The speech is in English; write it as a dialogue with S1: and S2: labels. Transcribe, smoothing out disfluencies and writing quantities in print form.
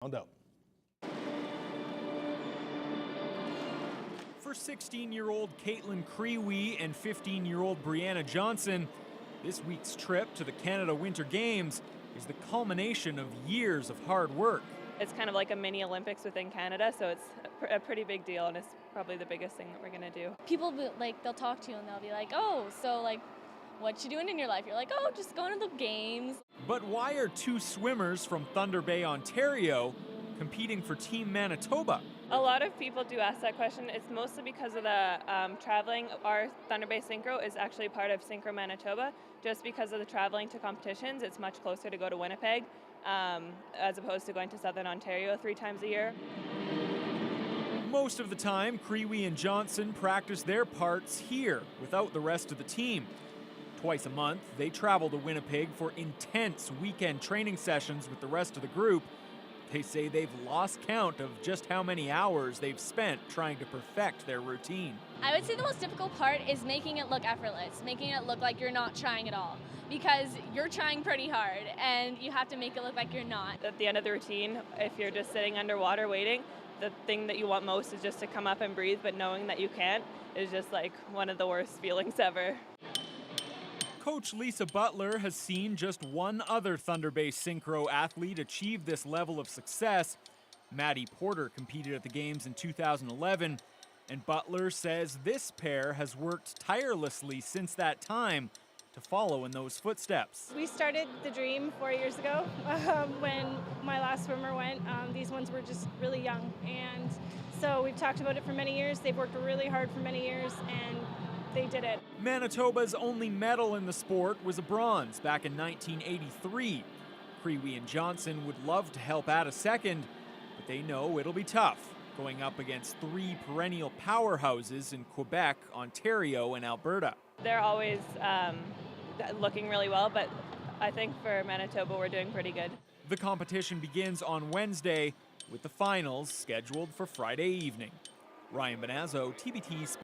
S1: Up.
S2: For 16-year-old Caitlin Creewee and 15-year-old Brianna Johnson, this week's trip to the Canada Winter Games is the culmination of years of hard work.
S3: It's kind of like a mini Olympics within Canada, so it's a pretty big deal, and it's probably the biggest thing that we're going to do.
S4: People, they'll talk to you and they'll be like, oh, so, what you doing in your life? You're like, oh, just going to the games.
S2: But why are two swimmers from Thunder Bay, Ontario, competing for Team Manitoba?
S3: A lot of people do ask that question. It's mostly because of the traveling. Our Thunder Bay Synchro is actually part of Synchro Manitoba. Just because of the traveling to competitions, it's much closer to go to Winnipeg as opposed to going to Southern Ontario 3 times a year.
S2: Most of the time, Creewee and Johnson practice their parts here without the rest of the team. Twice a month, they travel to Winnipeg for intense weekend training sessions with the rest of the group. They say they've lost count of just how many hours they've spent trying to perfect their routine.
S4: I would say the most difficult part is making it look effortless, making it look like you're not trying at all. Because you're trying pretty hard, and you have to make it look like you're not.
S3: At the end of the routine, if you're just sitting underwater waiting, the thing that you want most is just to come up and breathe, but knowing that you can't is just like one of the worst feelings ever.
S2: Coach Lisa Butler has seen just one other Thunder Bay Synchro athlete achieve this level of success. Maddie Porter competed at the Games in 2011, and Butler says this pair has worked tirelessly since that time to follow in those footsteps.
S5: We started the dream 4 years ago when my last swimmer went. These ones were just really young, and so we've talked about it for many years. They've worked really hard for many years, and they did it.
S2: Manitoba's only medal in the sport was a bronze back in 1983. Creewee and Johnson would love to help add a second, but they know it'll be tough, going up against 3 perennial powerhouses in Quebec, Ontario, and Alberta.
S3: They're always looking really well, but I think for Manitoba we're doing pretty good.
S2: The competition begins on Wednesday, with the finals scheduled for Friday evening. Ryan Bonazzo, TBT